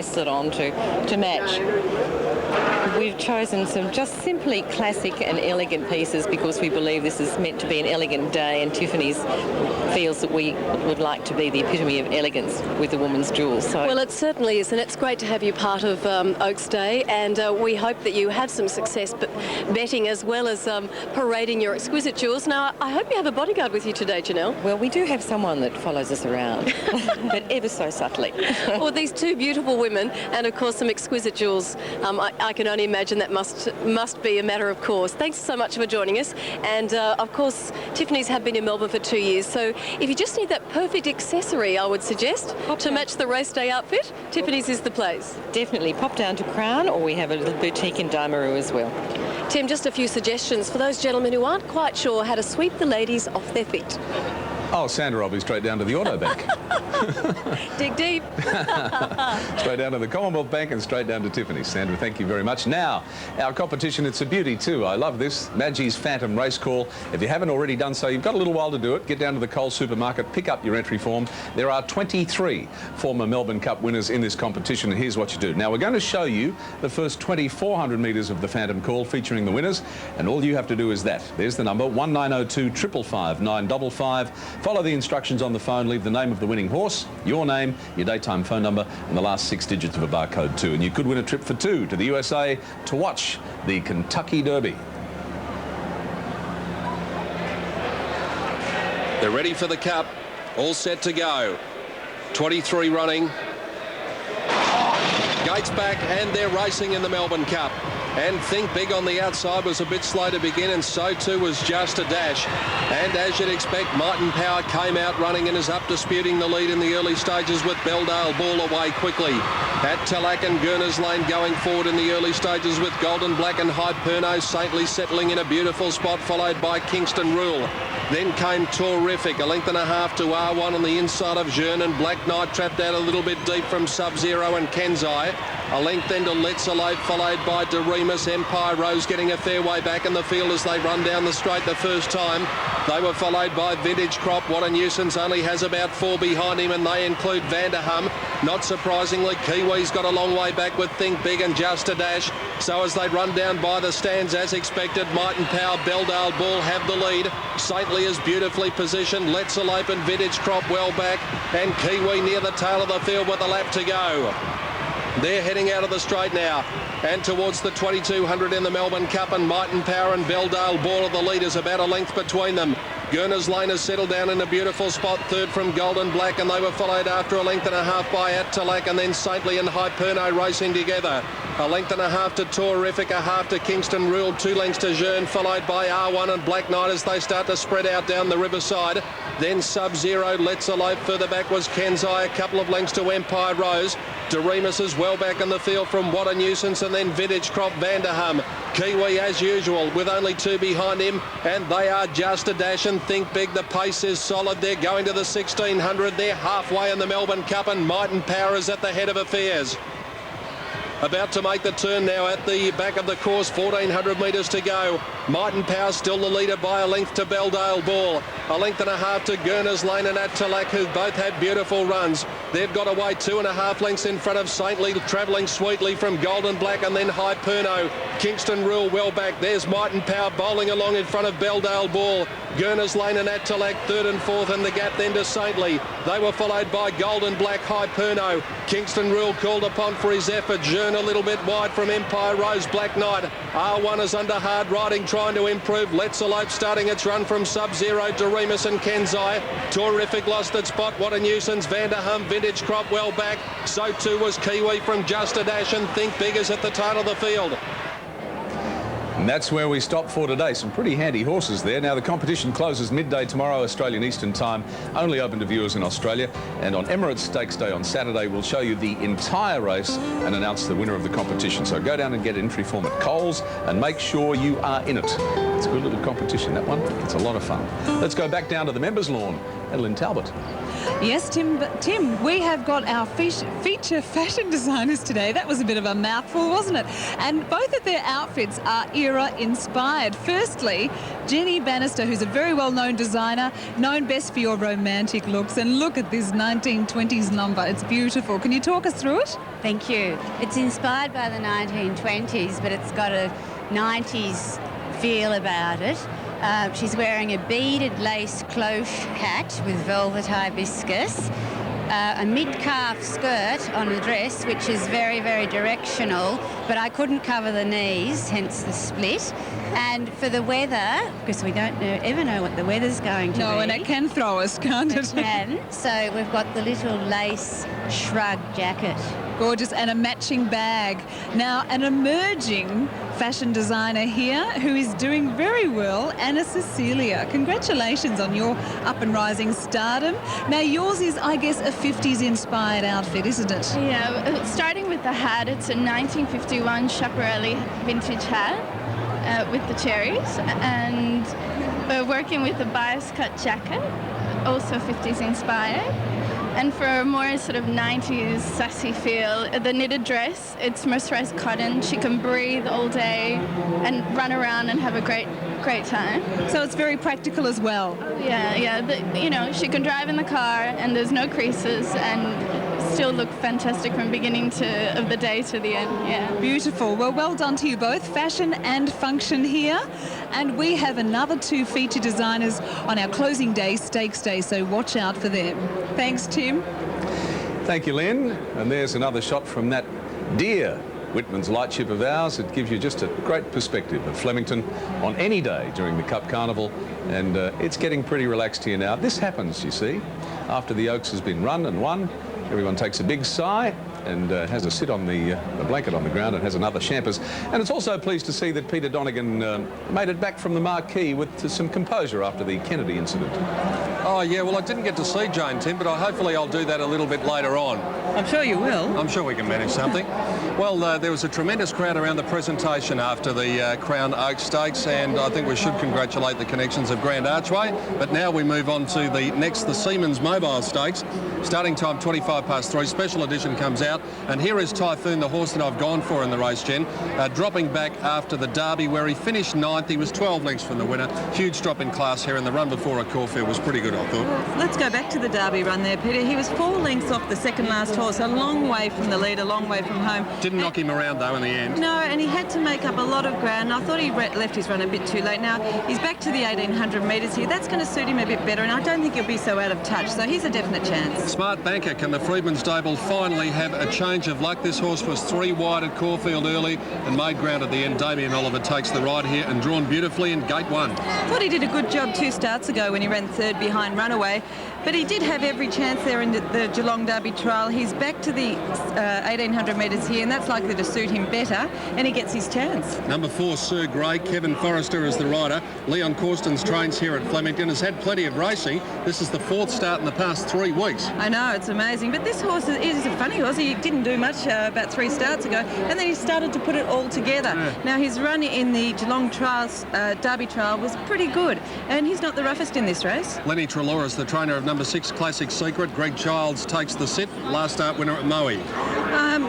it on to match. We've chosen some just simply classic and elegant pieces because we believe this is meant to be an elegant day, and Tiffany's feels that we would like to be the epitome of elegance with the woman's jewels. So. Well, it certainly is, and it's great to have you part of Oaks Day, and we hope that you have some success betting as well as parading your exquisite jewels. Now, I hope you have a bodyguard with you today, Janelle. Well, we do have someone that follows us around, but ever so subtly. Well, these two beautiful women, and of course some exquisite jewels. I can only imagine that must be a matter of course. Thanks so much for joining us. And of course, Tiffany's have been in Melbourne for 2 years, so if you just need that perfect accessory, I would suggest, to match the race day outfit, Tiffany's is the place. Definitely pop down to Crown, or we have a little boutique in Daimaru as well. Tim, just a few suggestions for those gentlemen who aren't quite sure how to sweep the ladies off their feet. Oh, Sandra, I'll be straight down to the Auto Bank. Dig deep. Straight down to the Commonwealth Bank and straight down to Tiffany's. Sandra, thank you very much. Now, our competition, it's a beauty too. I love this. Madgie's Phantom Race Call. If you haven't already done so, you've got a little while to do it. Get down to the Coles supermarket, pick up your entry form. There are 23 former Melbourne Cup winners in this competition, and here's what you do. Now, we're going to show you the first 2,400 metres of the Phantom Call featuring the winners, and all you have to do is that. There's the number, 1902 555 955. Follow the instructions on the phone, leave the name of the winning horse, your name, your daytime phone number, and the last 6 digits of a barcode too. And you could win a trip for 2 to the USA to watch the Kentucky Derby. They're ready for the Cup, all set to go. 23 running. Gates back, and they're racing in the Melbourne Cup. And Think Big on the outside was a bit slow to begin, and so too was Just a Dash. And as you'd expect, Martin Power came out running and is up disputing the lead in the early stages, with Belldale Ball away quickly. At Tallack and Gurner's Lane going forward in the early stages, with Golden Black and Hyperno Saintly settling in a beautiful spot, followed by Kingston Rule. Then came Terrific, a length and a half to R1 on the inside of Jearn, and Black Knight trapped out a little bit deep from Sub-Zero and Kenzai. A length then to Let's Alive, followed by Doremus. Empire Rose getting a fair way back in the field as they run down the straight the first time. They were followed by Vintage Crop. What a Nuisance only has about 4 behind him, and they include Vanderham. Not surprisingly, Kiwi's got a long way back with Think Big and Just a Dash. So as they run down by the stands as expected, Might and Power, Belldale Ball have the lead. Saintly is beautifully positioned. Let's Alive and Vintage Crop well back, and Kiwi near the tail of the field with a lap to go. They're heading out of the straight now and towards the 2200 in the Melbourne Cup, and Might and Power and Belldale Ball are the leaders, about a length between them. Gurner's Lane has settled down in a beautiful spot, third from Golden Black, and they were followed after a length and a half by At Tallack, and then Saintly and Hyperno racing together. A length and a half to Terrific, a half to Kingston Rule, 2 lengths to Jearn, followed by R1 and Black Knight as they start to spread out down the riverside. Then Sub-Zero, Let's Alive, further back was Kenzai, a couple of lengths to Empire Rose. Doremus is well back in the field from What a Nuisance, and then Vintage Crop, Vanderham. Kiwi as usual with only 2 behind him, and they are Just a Dash and Think Big. The pace is solid. They're going to the 1600. They're halfway in the Melbourne Cup, and Might and Power is at the head of affairs. About to make the turn now at the back of the course, 1400 metres to go. Might and Power still the leader by a length to Belldale Ball. A length and a half to Gurner's Lane and At Tallack, who both had beautiful runs. They've got away 2.5 lengths in front of Saintly, travelling sweetly from Golden Black, and then Hyperno. Kingston Rule well back. There's Might and Power bowling along in front of Belldale Ball. Gurner's Lane and At Tallack third and fourth, and the gap then to Saintly. They were followed by Golden Black, Hyperno. Kingston Rule called upon for his effort. Jearn a little bit wide from Empire Rose. Black Knight. R1 is under hard riding, trying to improve. Let's Elope starting its run from Sub-Zero. Doremus and Kenzai. Terrific lost its spot. What a Nuisance. Vanderham, Vintage Crop well back. So too was Kiwi from Just a Dash, and Think Big is at the tail of the field. And that's where we stop for today. Some pretty handy horses there. Now, the competition closes midday tomorrow, Australian Eastern Time, only open to viewers in Australia. And on Emirates Stakes Day on Saturday, we'll show you the entire race and announce the winner of the competition. So go down and get entry form at Coles and make sure you are in it. It's a good little competition, that one. It's a lot of fun. Let's go back down to the members' lawn and Lynn Talbot. Yes, Tim, we have got our feature fashion designers today. That was a bit of a mouthful, wasn't it? And both of their outfits are era-inspired. Firstly, Jenny Bannister, who's a very well-known designer, known best for your romantic looks. And look at this 1920s number. It's beautiful. Can you talk us through it? Thank you. It's inspired by the 1920s, but it's got a 90s feel about it. She's wearing a beaded lace cloche hat with velvet hibiscus, a mid-calf skirt on the dress, which is very, very directional, but I couldn't cover the knees, hence the split. And for the weather, because we don't ever know what the weather's going to be. No, and it can throw us, can't it? It can. So we've got the little lace shrug jacket. Gorgeous, and a matching bag. Now, an emerging fashion designer here who is doing very well, Anna Cecilia. Congratulations on your up and rising stardom. Now, yours is, I guess, a 50s inspired outfit, isn't it? Yeah, starting with the hat, it's a 1951 Schiaparelli vintage hat with the cherries, and we're working with a bias cut jacket, also 50s inspired. And for a more sort of 90s sassy feel, the knitted dress, it's mercerized cotton. She can breathe all day and run around and have a great time. So it's very practical as well. Yeah. She can drive in the car and there's no creases and still look fantastic from beginning of the day to the end. Yeah. Beautiful. Well done to you both, fashion and function here. And we have another 2 feature designers on our closing day, Stakes Day, so watch out for them. Thanks, Tim. Thank you, Lynn. And there's another shot from that dear Whitman's Lightship of ours. It gives you just a great perspective of Flemington on any day during the Cup Carnival, and it's getting pretty relaxed here now. This happens, you see, after the Oaks has been run and won. Everyone takes a big sigh and has a sit on the blanket on the ground and has another champers. And it's also pleased to see that Peter Donegan made it back from the marquee with some composure after the Kennedy incident. Oh, yeah, well, I didn't get to see Jane, Tim, but hopefully I'll do that a little bit later on. I'm sure you will. I'm sure we can manage something. Well, there was a tremendous crowd around the presentation after the Crown Oaks Stakes, and I think we should congratulate the connections of Grand Archway. But now we move on to the Siemens Mobile Stakes. Starting time 3:25. Special edition comes out, and here is Typhoon, the horse that I've gone for in the race, Jen, dropping back after the Derby where he finished 9th. He was 12 lengths from the winner. Huge drop in class here, and the run before at Caulfield was pretty good, I thought. Let's go back to the Derby run there, Peter. He was 4 lengths off the second last horse, a long way from the lead, a long way from home. Didn't knock him around though in the end. No, and he had to make up a lot of ground. I thought he left his run a bit too late. Now he's back to the 1800 metres here. That's going to suit him a bit better, and I don't think he'll be so out of touch. So he's a definite chance. Smart Banker, can the Freedman Stable finally have a change of luck? This horse was 3 wide at Caulfield early and made ground at the end. Damien Oliver takes the ride here and drawn beautifully in gate 1. I thought he did a good job 2 starts ago when he ran 3rd behind Runaway, but he did have every chance there in the Geelong Derby trial. He's back to the 1800 metres here, and that's likely to suit him better, and he gets his chance. Number 4, Sir Grey. Kevin Forrester is the rider. Leon Corstens trains here at Flemington, has had plenty of racing. This is the 4th start in the past 3 weeks. I know, it's amazing, but this horse is a funny horse. He didn't do much about 3 starts ago, and then he started to put it all together. Yeah. Now, his run in the Geelong trials, Derby trial was pretty good, and he's not the roughest in this race. Lenny Trelaw is the trainer of number 6, Classic Secret. Greg Childs takes the sit. Last start winner at Moe.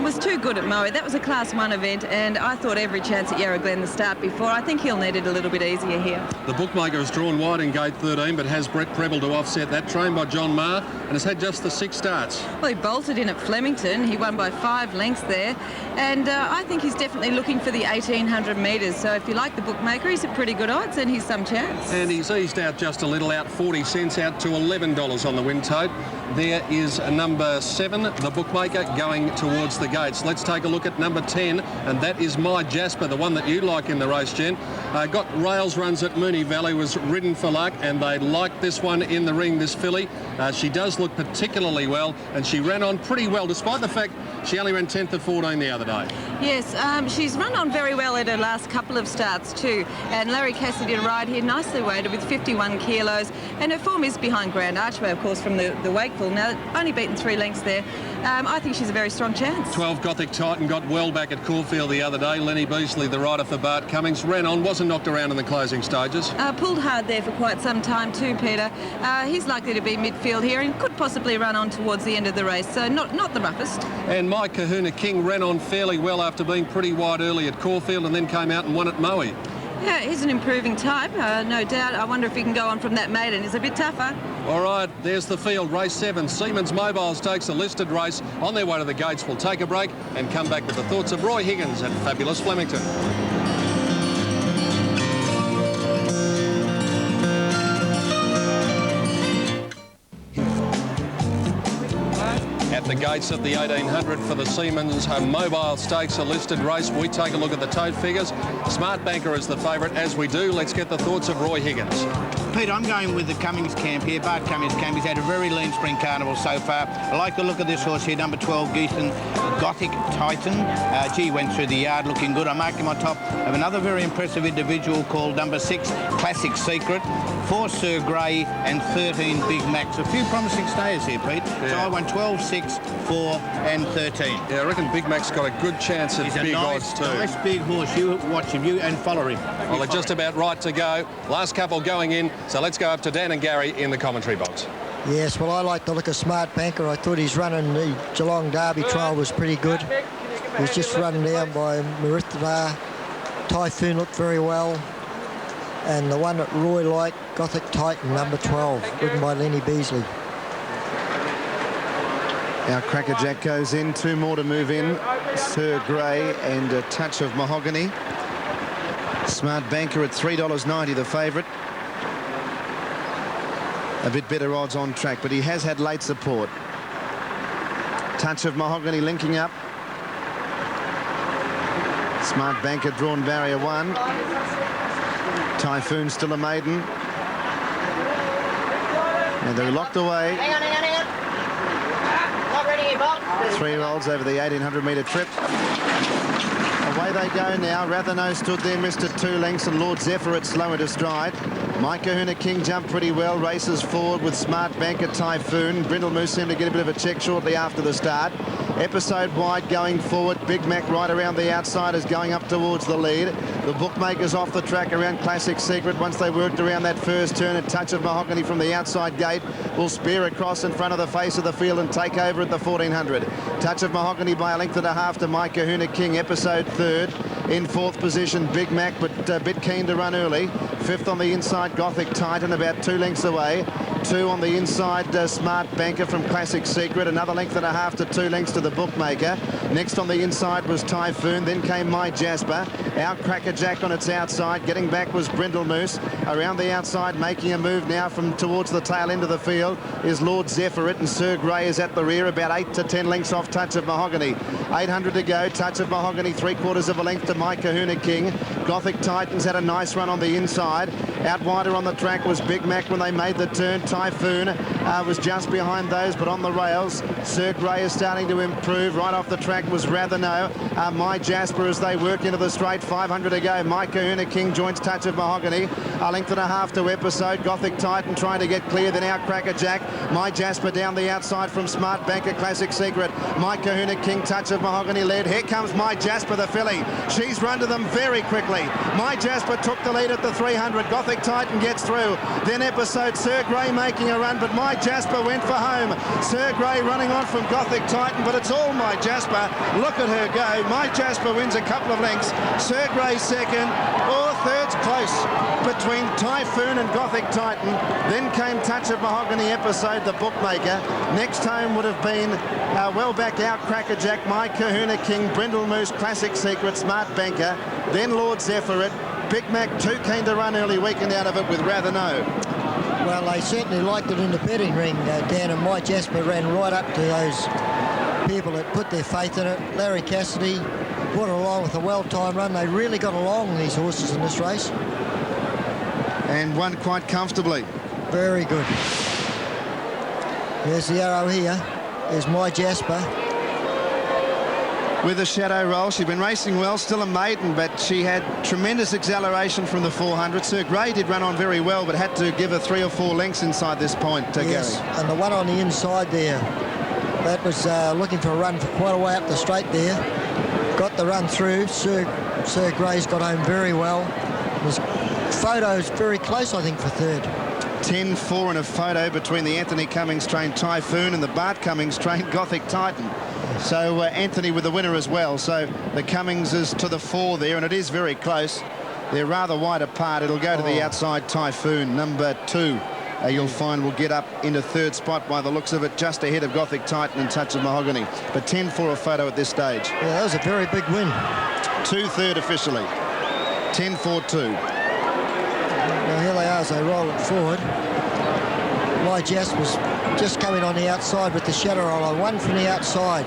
Was too good at Moe. That was a Class 1 event, and I thought every chance at Yarra Glen the start before. I think he'll need it a little bit easier here. The bookmaker has drawn wide in gate 13, but has Brett Preble to offset that. Trained by John Maher, and has had just the 6 starts. Well, he bolted in at Flemington. He won by 5 lengths there, and I think he's definitely looking for the 1800 metres. So if you like the bookmaker, he's at pretty good odds, and he's some chance. And he's eased out just a little, out 40 cents, out to $11 on the win tote. There is number 7, the bookmaker, going towards the gates. Let's take a look at number 10, and that is My Jasper, the one that you like in the race, Jen. Got rails runs at Moonee Valley, was ridden for luck, and they liked this one in the ring, this filly. She does look particularly well, and she ran on pretty well, despite the fact she only ran 10th at 14 the other day. Yes, she's run on very well at her last couple of starts too, and Larry Cassidy to ride here, nicely weighted with 51 kilos, and her form is behind Grand Archway, of course, from the Wakeful. Now, only beaten 3 lengths there. I think she's a very strong chance. 12 Gothic Titan got well back at Caulfield the other day. Lenny Beasley, the rider for Bart Cummings, ran on, wasn't knocked around in the closing stages. Pulled hard there for quite some time too, Peter. He's likely to be midfield here and could possibly run on towards the end of the race, so not the roughest. And My Kahuna King ran on fairly well after being pretty wide early at Caulfield and then came out and won at Moe. Yeah, he's an improving type, no doubt. I wonder if he can go on from that maiden. He's a bit tougher. All right, there's the field, race 7. Siemens Mobile Stakes, a listed race. On their way to the gates, we'll take a break and come back with the thoughts of Roy Higgins and Fabulous Flemington. At the gates of the 1800 for the Siemens Mobile Stakes, a listed race. We take a look at the tote figures. Smart Banker is the favourite. As we do, let's get the thoughts of Roy Higgins. Pete, I'm going with the Cummings camp here, Bart Cummings camp. He's had a very lean spring carnival so far. I like the look of this horse here, number 12, Geeson Gothic Titan. Went through the yard looking good. I marked him on top of another very impressive individual called number 6, Classic Secret, 4, Sir Grey, and 13, Big Max. A few promising stayers here, Pete. Yeah. So I went 12, 6, 4, and 13. Yeah, I reckon Big Mac's got a good chance at big odds too. Nice big horse. You watch him, and follow him. Well, they're just about right to go. Last couple going in. So let's go up to Dan and Gary in the commentary box. Yes, well, I like the look of Smart Banker. I thought his run in the Geelong Derby trial was pretty good. He was just running down by Marithadar. Typhoon looked very well. And the one that Roy liked, Gothic Titan, number 12, ridden by Lenny Beasley. Our Crackerjack goes in. 2 more to move in. Sir Grey and a touch of Mahogany. Smart Banker at $3.90, the favourite. A bit better odds on track, but he has had late support. Touch of Mahogany linking up. Smart Banker drawn barrier 1. Typhoon still a maiden. And they're locked away. Hang on. Not ready yet, Bob. 3-year-olds over the 1800-metre trip. Away they go now. Rathenow stood there, missed it 2 lengths, and Lord Zephyr slow into stride. Mike Kahuna King jumped pretty well, races forward with Smart Banker, Typhoon. Brindle Moose seemed to get a bit of a check shortly after the start. Episode Wide going forward. Big Mac right around the outside is going up towards the lead. The bookmakers off the track around Classic Secret. Once they worked around that first turn, a touch of Mahogany from the outside gate will spear across in front of the face of the field and take over at the 1400. Touch of Mahogany by a length and a half to Mike Kahuna King, Episode 3rd. In 4th position, Big Mac, but a bit keen to run early. 5th on the inside, Gothic Titan, about 2 lengths away. 2 on the inside, Smart Banker from Classic Secret. Another length and a half to 2 lengths to the bookmaker. Next on the inside was Typhoon. Then came My Jasper. Our Crackerjack on its outside. Getting back was Brindle Moose. Around the outside, making a move now from towards the tail end of the field is Lord Zephyr. And Sir Grey is at the rear, about 8 to 10 lengths off Touch of Mahogany. 800 to go. Touch of Mahogany, 3/4 of a length to My Kahuna King. Gothic Titans had a nice run on the inside. Out wider on the track was Big Mac when they made the turn. Typhoon was just behind those, but on the rails. Sir Grey is starting to improve. Right off the track was Rathenow. My Jasper as they work into the straight. 500 to go. My Kahuna King joins Touch of Mahogany. A length and a half to Episode. Gothic Titan trying to get clear. Then out Crackerjack. My Jasper down the outside from Smart Banker, Classic Secret. My Kahuna King, Touch of Mahogany led. Here comes My Jasper, the filly. She's run to them very quickly. My Jasper took the lead at the 300. Gothic Titan gets through. Then Episode, Sir Grey making a run, but My Jasper went for home. Sir Grey running on from Gothic Titan, but it's all My Jasper. Look at her go. My Jasper wins a couple of lengths. Sir Grey second. Third's close between Typhoon and Gothic Titan. Then came Touch of Mahogany, Episode, the bookmaker. Next home would have been well back out Crackerjack, My Kahuna King, Brindle Moose, Classic Secret, Smart Banker. Then Lord Zephyr. Big Mac too keen to run early, weekend out of it with Rathenow. Well, they certainly liked it in the betting ring, Dan, and My Jasper ran right up to those people that put their faith in it. Larry Cassidy brought it along with a well-timed run. They really got along, these horses, in this race. And won quite comfortably. Very good. There's the arrow here. There's My Jasper. With a shadow roll, she'd been racing well, still a maiden, but she had tremendous acceleration from the 400. Sir Grey did run on very well, but had to give her 3 or 4 lengths inside this point, yes, Gary. And the one on the inside there, that was looking for a run for quite a way up the straight there. Got the run through. Sir Grey's got home very well. There's photos very close, I think, for third. 10-4 in a photo between the Anthony Cummings trained Typhoon and the Bart Cummings trained Gothic Titan. So Anthony with the winner as well. So the Cummings is to the 4 there, and it is very close. They're rather wide apart. It'll go to the outside. Typhoon, number 2. You'll find will get up into 3rd spot by the looks of it, just ahead of Gothic Titan and Touch of Mahogany. But 10 for a photo at this stage. Yeah, that was a very big win. 2/3 officially. 10-4-2. Now here they are as they roll it forward. My Jasper's just coming on the outside with the shadow roller. One from the outside.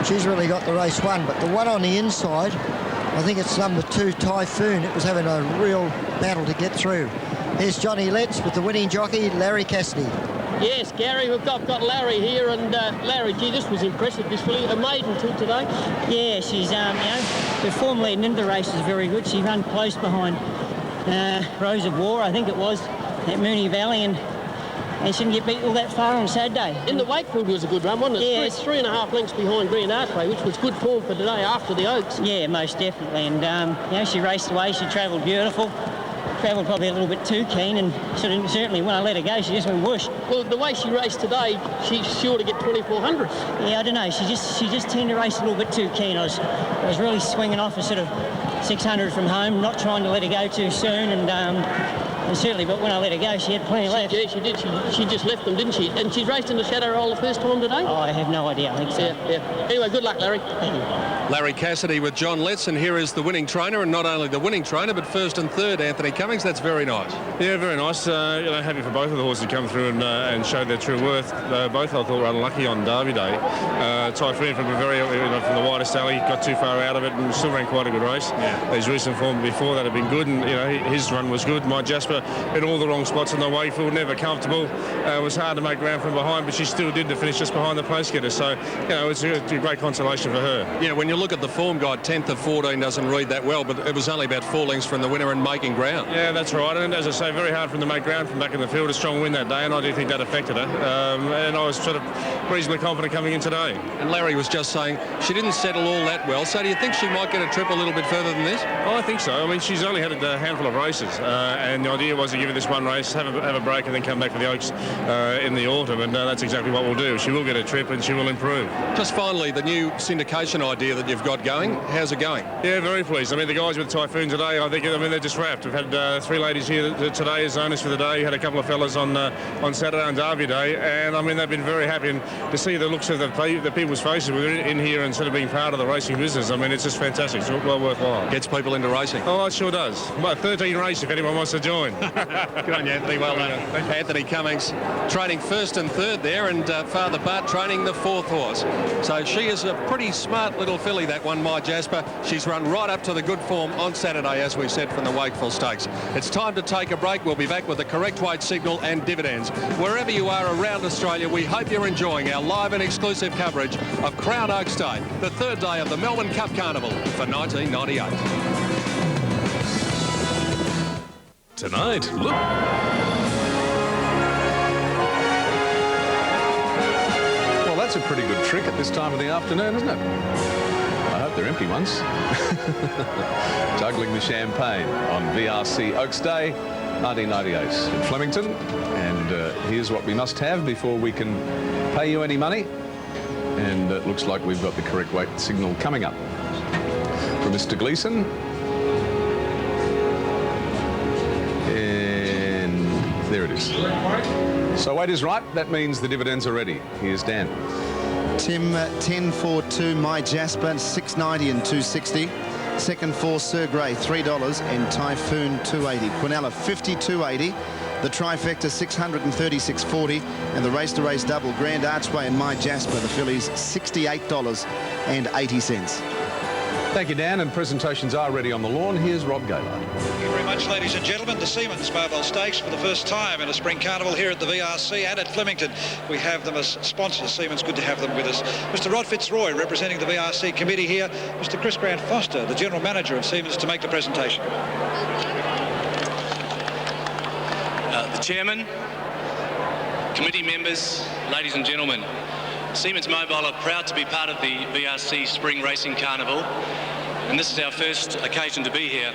She's really got the race won. But the one on the inside, I think it's number 2, Typhoon. It was having a real battle to get through. Here's Johnny Letts with the winning jockey, Larry Cassidy. Yes, Gary, we've got Larry here, and Larry, gee, this was impressive, this filly. A maiden too today. Yeah, she's, the form leading into the race is very good. She ran close behind Rose of War, I think it was, at Moonee Valley, and she didn't get beat all that far on Saturday. In the Wakefield was a good run, wasn't it? Yeah, it's 3.5 lengths behind Grand Archway, which was good form for today after the Oaks. Yeah, most definitely, and she raced away, she travelled beautiful. Travelled probably a little bit too keen, and certainly when I let her go, she just went whoosh. Well, the way she raced today, she's sure to get 2400. Yeah, I don't know. She just tended to race a little bit too keen. I was really swinging off a sort of 600 from home, not trying to let her go too soon, and certainly, but when I let her go, she had plenty left. Yeah, she did. She just left them, didn't she? And she's raced in the shadow roll the first time today? Oh, I have no idea. I think so. Yeah. Anyway, good luck, Larry. Thank you. Larry Cassidy with John Letts, and here is the winning trainer, and not only the winning trainer, but 1st and 3rd, Anthony Cummings. That's very nice. Yeah, very nice. Happy for both of the horses to come through and show their true worth. Both, I thought, were unlucky on Derby Day. Typhoon from from the widest alley, got too far out of it, and still ran quite a good race. Yeah. His recent form before that had been good, and his run was good. My Jasper in all the wrong spots in the Wakefield, never comfortable. It was hard to make ground from behind, but she still did to finish just behind the post getter. So, it's a great consolation for her. Yeah, when you look at the form guide, 10th of 14 doesn't read that well, but it was only about 4 lengths from the winner and making ground. Yeah, that's right. And as I say, very hard for them to make ground from back in the field. A strong win that day, and I do think that affected her. And I was sort of reasonably confident coming in today. And Larry was just saying she didn't settle all that well. So do you think she might get a trip a little bit further than this? Oh, I think so. I mean, she's only had a handful of races, and the idea was to give her this one race, have a break, and then come back for the Oaks in the autumn. And that's exactly what we'll do. She will get a trip, and she will improve. Just finally, the new syndication idea that you've got going. How's it going? Yeah, very pleased. I mean, the guys with Typhoon today, I think, they're just wrapped. We've had 3 ladies here today as owners for the day. We had a couple of fellas on Saturday on Derby Day, and I mean, they've been very happy. And to see the looks of the people's faces in here and sort of being part of the racing business, I mean, it's just fantastic. It's well worthwhile. Gets people into racing. Oh, it sure does. Well, 13 race if anyone wants to join. Good on you, Anthony. Well done. Anthony Cummings training 1st and 3rd there, and Father Bart training the 4th horse. So she is a pretty smart little filly, that one, My Jasper. She's run right up to the good form on Saturday, as we said, from the Wakefield Stakes. It's time to take a break. We'll be back with the correct weight signal and dividends. Wherever you are around Australia, we hope you're enjoying our live and exclusive coverage of Crown Oaks Day, the 3rd day of the Melbourne Cup Carnival for 1998. Tonight, look. Well, that's a pretty good trick at this time of the afternoon, isn't it? I hope they're empty ones. Juggling the champagne on VRC Oaks Day, 1998 in Flemington. And here's what we must have before we can pay you any money. And it looks like we've got the correct weight signal coming up from Mr. Gleeson. And there it is. So weight is right. That means the dividends are ready. Here's Dan. Tim, 10-4-2, My Jasper, 6.90 and 2.60. Second for Sir Grey, $3, and Typhoon, $2.80. Quinella, 52.80. The trifecta, $636.40, and the race-to-race double, Grand Archway and My Jasper, the fillies, $68.80. Thank you, Dan, and presentations are ready on the lawn. Here's Rob Gaylord. Thank you very much, ladies and gentlemen. The Siemens Mobile Stakes for the first time in a spring carnival here at the VRC and at Flemington. We have them as sponsors. Siemens, good to have them with us. Mr. Rod Fitzroy representing the VRC committee here. Mr. Chris Grant Foster, the general manager of Siemens, to make the presentation. The chairman, committee members, ladies and gentlemen, Siemens Mobile are proud to be part of the VRC Spring Racing Carnival, and this is our first occasion to be here.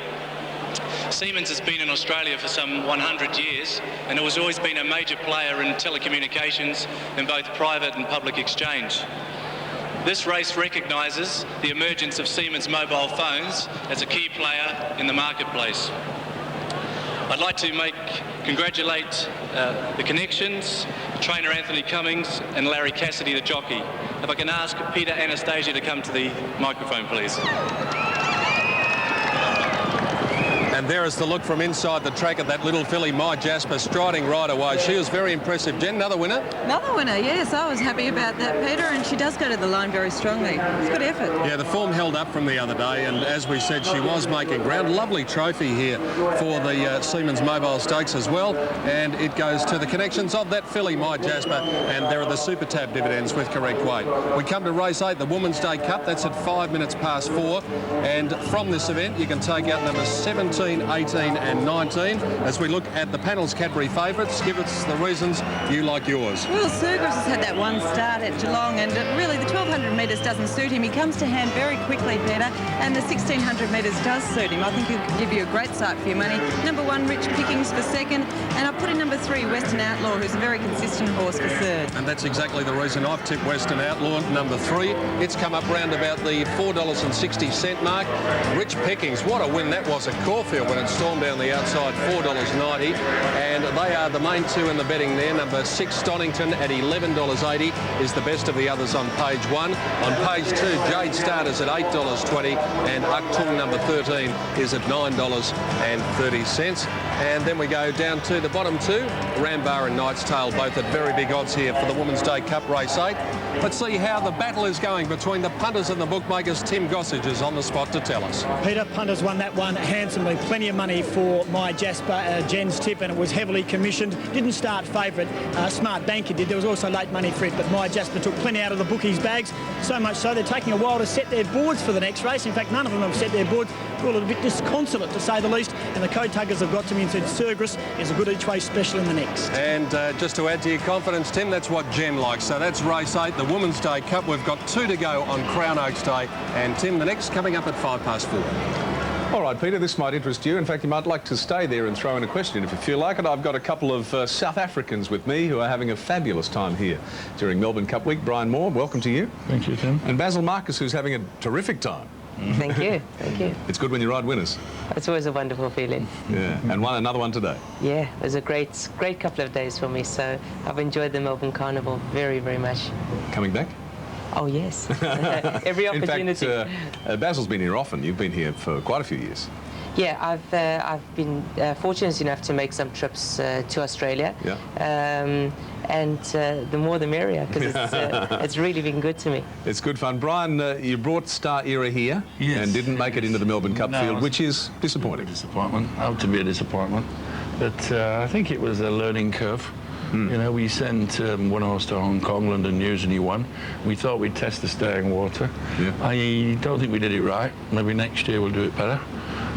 Siemens has been in Australia for some 100 years, and it has always been a major player in telecommunications in both private and public exchange. This race recognises the emergence of Siemens mobile phones as a key player in the marketplace. I'd like to congratulate the Connections, trainer Anthony Cummings and Larry Cassidy, the jockey. If I can ask Peter Anastasia to come to the microphone, please. And there is the look from inside the track at that little filly, My Jasper, striding right away. She was very impressive. Jen, another winner? Another winner, yes. I was happy about that, Peter, and she does go to the line very strongly. It's good effort. Yeah, the form held up from the other day, and as we said, she was making ground. Lovely trophy here for the Siemens Mobile Stakes as well, and it goes to the Connections of that filly, My Jasper, and there are the Super Tab dividends with correct weight. We come to race 8, the Women's Day Cup. That's at 4 minutes past 4, and from this event, you can take out numbers 17, 18 and 19 as we look at the panel's Cadbury favourites. Give us the reasons you like yours. Well, Sergris has had that one start at Geelong, and really the 1200 metres doesn't suit him. He comes to hand very quickly, Peter, and the 1600 metres does suit him. I think he'll give you a great start for your money. Number 1, Rich Pickings for second, and I've put in number 3, Western Outlaw, who's a very consistent horse, for third. And that's exactly the reason I've tipped Western Outlaw, number 3. It's come up round about the $4.60 mark. Rich Pickings, what a win that was at Caulfield when it stormed down the outside, $4.90, and they are the main two in the betting there. Number 6, Stonington, at $11.80 is the best of the others on page 1. On page 2, Jade Starters at $8.20, and Uktung, number 13, is at $9.30. And then we go down to the bottom 2, Rambar and Knight's Tale, both at very big odds here for the Women's Day Cup race 8. Let's see how the battle is going between the punters and the bookmakers. Tim Gossage is on the spot to tell us. Peter, punters won that one handsomely. Plenty of money for My Jasper, Jen's tip, and it was heavily commissioned. Didn't start favourite. Smart Banker did. There was also late money for it, but My Jasper took plenty out of the bookies' bags. So much so they're taking a while to set their boards for the next race. In fact, none of them have set their boards. We're a little bit disconsolate, to say the least. And the code tuggers have got to me and said Sergris is a good each-way special in the next. And just to add to your confidence, Tim, that's what Jen likes. So that's race 8, the Women's Day Cup. We've got 2 to go on Crown Oaks Day. And Tim, the next coming up at 4:05. All right, Peter, this might interest you. In fact, you might like to stay there and throw in a question if you feel like it. I've got a couple of South Africans with me who are having a fabulous time here during Melbourne Cup Week. Brian Moore, welcome to you. Thank you, Tim. And Basil Marcus, who's having a terrific time. Thank you, thank you. It's good when you ride winners. It's always a wonderful feeling. Yeah, and another one today. Yeah, it was a great couple of days for me, so I've enjoyed the Melbourne Carnival very, very much. Coming back? Oh, yes. Every opportunity. In fact, Basil's been here often. You've been here for quite a few years. Yeah, I've been fortunate enough to make some trips to Australia. Yeah. And the more the merrier, because it's really been good to me. It's good fun. Brian, you brought Star Era here and didn't make it into the Melbourne Cup field, which is disappointing. Disappointment. Out to be a disappointment. But I think it was a learning curve. You know, we sent one horse to Hong Kong, London News, and he won. We thought we'd test the staying water. Yeah. I don't think we did it right. Maybe next year we'll do it better.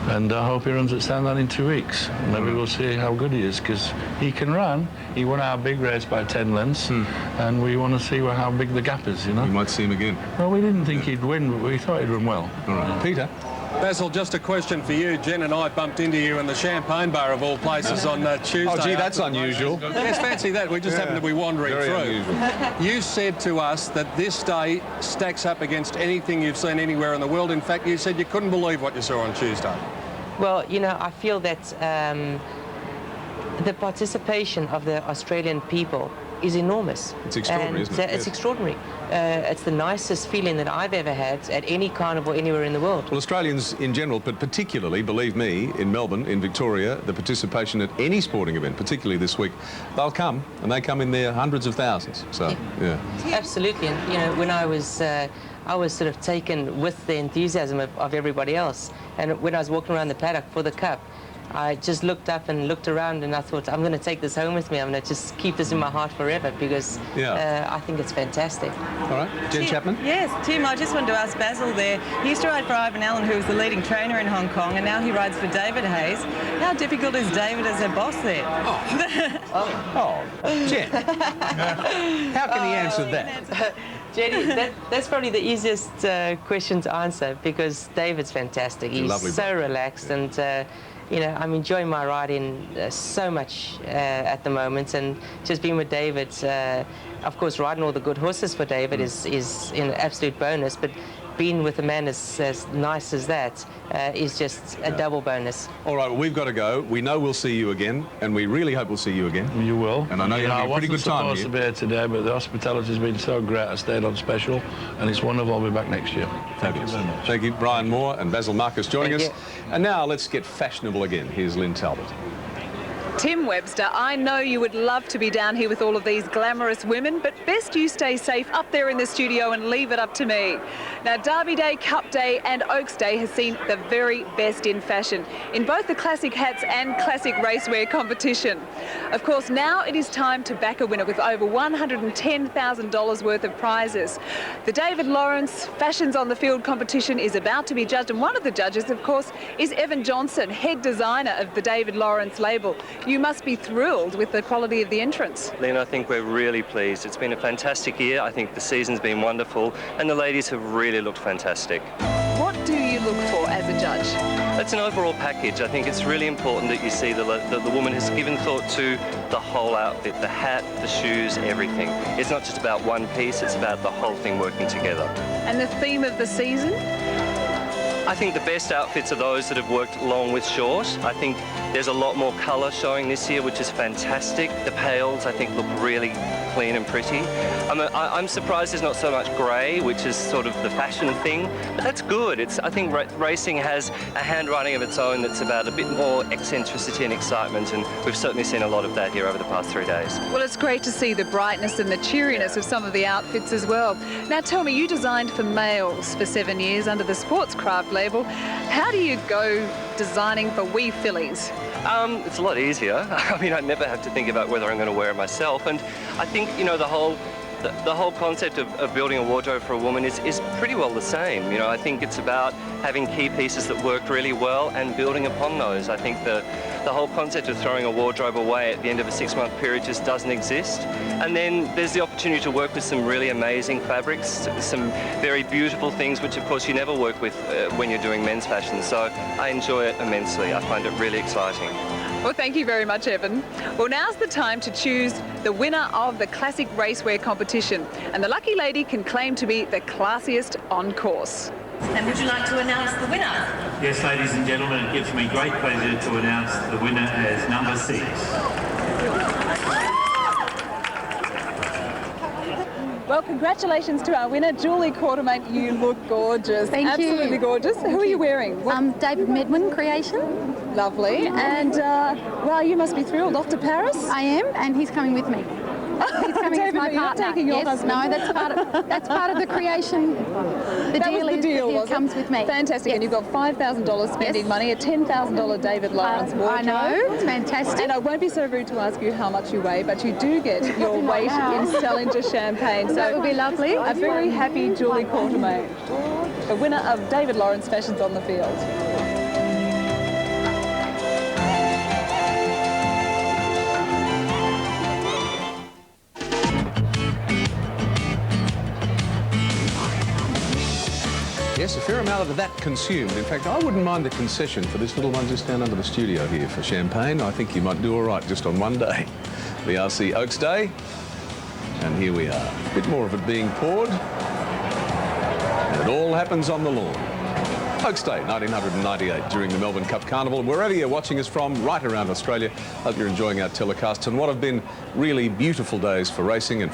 And I hope he runs at Stanley in 2 weeks. Maybe we'll see how good he is, because he can run. He won our big race by 10 lengths, and we want to see how big the gap is, you know. You might see him again. Well, we didn't think he'd win, but we thought he'd run well. All right. Peter? Basil, just a question for you. Jen and I bumped into you in the Champagne Bar of all places on Tuesday. Oh, gee, that's unusual. Yes, fancy that. We just happened to be wandering very through. Unusual. You said to us that this day stacks up against anything you've seen anywhere in the world. In fact, you said you couldn't believe what you saw on Tuesday. Well, you know, I feel that the participation of the Australian people is enormous. It's extraordinary, isn't it? It's extraordinary. It's the nicest feeling that I've ever had at any carnival anywhere in the world. Well, Australians in general, but particularly, believe me, in Melbourne, in Victoria, the participation at any sporting event, particularly this week, they'll come, and they come in their hundreds of thousands. So, yeah. Absolutely. And, you know, when I was sort of taken with the enthusiasm of everybody else. And when I was walking around the paddock for the Cup, I just looked up and looked around, and I thought, I'm going to take this home with me. I'm going to just keep this in my heart forever, because I think it's fantastic. All right. Jen Chapman? Yes, Tim, I just wanted to ask Basil there. He used to ride for Ivan Allen, who was the leading trainer in Hong Kong, and now he rides for David Hayes. How difficult is David as a boss there? Jen. How can he answer that? Jenny, that's probably the easiest question to answer, because David's fantastic. He's so relaxed, and you know, I'm enjoying my riding so much at the moment, and just being with David, of course, riding all the good horses for David is an absolute bonus, but being with a man as nice as that is just a double bonus. All right, well, we've got to go. We know we'll see you again, and we really hope we'll see you again. You will. And I know you're having a pretty good time I wasn't supposed to be here today, but the hospitality's been so great. I stayed on special, and it's wonderful. I'll be back next year. Thank you very much. Thank you, Brian Moore and Basil Marcus joining us. Thank And now let's get fashionable again. Here's Lynn Talbot. Tim Webster, I know you would love to be down here with all of these glamorous women, but best you stay safe up there in the studio and leave it up to me. Now, Derby Day, Cup Day and Oaks Day has seen the very best in fashion in both the classic hats and classic racewear competition. Of course, now it is time to back a winner with over $110,000 worth of prizes. The David Lawrence Fashions on the Field competition is about to be judged, and one of the judges, of course, is Evan Johnson, head designer of the David Lawrence label. You must be thrilled with the quality of the entrance. Lynn, I think we're really pleased. It's been a fantastic year. I think the season's been wonderful, and the ladies have really looked fantastic. What do you look for as a judge? It's an overall package. I think it's really important that you see the woman has given thought to the whole outfit, the hat, the shoes, everything. It's not just about one piece, it's about the whole thing working together. And the theme of the season? I think the best outfits are those that have worked long with short. I think there's a lot more colour showing this year, which is fantastic. The pails, I think, look really clean and pretty. I'm surprised there's not so much grey, which is sort of the fashion thing, but that's good. I think racing has a handwriting of its own that's about a bit more eccentricity and excitement, and we've certainly seen a lot of that here over the past 3 days. Well, it's great to see the brightness and the cheeriness of some of the outfits as well. Now, tell me, you designed for males for 7 years under the Sportscraft label. How do you go designing for wee fillies? It's a lot easier. I mean, I never have to think about whether I'm going to wear it myself, and I think, you know, the whole concept of building a wardrobe for a woman is pretty well the same. You know, I think it's about having key pieces that work really well and building upon those. I think the whole concept of throwing a wardrobe away at the end of a 6-month period just doesn't exist. And then there's the opportunity to work with some really amazing fabrics, some very beautiful things, which of course you never work with when you're doing men's fashion. So I enjoy it immensely. I find it really exciting. Well, thank you very much, Evan. Well, now's the time to choose the winner of the Classic Racewear competition. And the lucky lady can claim to be the classiest on course. And would you like to announce the winner? Yes, ladies and gentlemen, it gives me great pleasure to announce the winner as number 6. Well, congratulations to our winner, Julie Quartermain. You look gorgeous. Thank you. Absolutely gorgeous. Who are you wearing? David Medwin Creation. Lovely. And, well, you must be thrilled. Off to Paris? I am, and he's coming with me. He's coming David, as my you're not partner. taking your Yes, husband. no, that's part of the creation. That was the deal, he was it? comes with me. Fantastic. Yes. And you've got $5,000 spending money, a $10,000 David Lawrence wardrobe. I know, it's fantastic. And I won't be so rude to ask you how much you weigh, but you do get your weight in Salinger champagne. So that would be lovely. A very happy Julie Quartermain, the winner of David Lawrence Fashions on the Field. Yes, a fair amount of that consumed. In fact, I wouldn't mind the concession for this little one just down under the studio here for champagne. I think you might do all right just on one day. VRC Oaks Day. And here we are. A bit more of it being poured. And it all happens on the lawn. Oaks Day, 1998, during the Melbourne Cup Carnival. Wherever you're watching us from, right around Australia, hope you're enjoying our telecasts and what have been really beautiful days for racing and